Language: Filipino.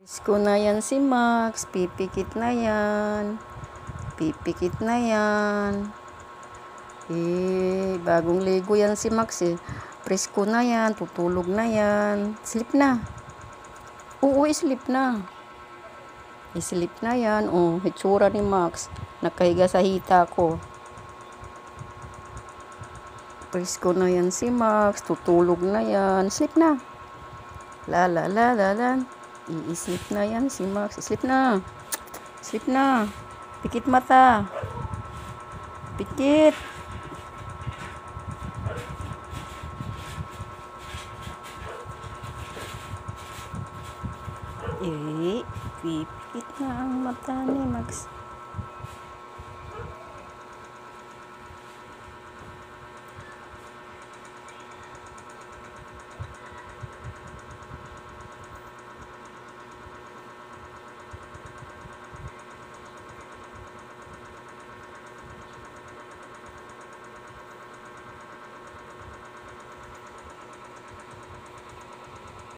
Isko na yan si Max. Pipikit na yan. Pipikit na yan. Bagong ligo yan si Max eh. Presko na yan. Tutulog na yan. Sleep na. Oo, sleep na. Sleep na yan. Oh, hitsura ni Max. Nakahiga sa hita ko. Presko na yan si Max. Tutulog na yan. Sleep na. La la la la la. I-sleep na yan si Max. Sleep na. Sleep na. Pikit mata. Pikit. Pipikit na ang mata ni Max.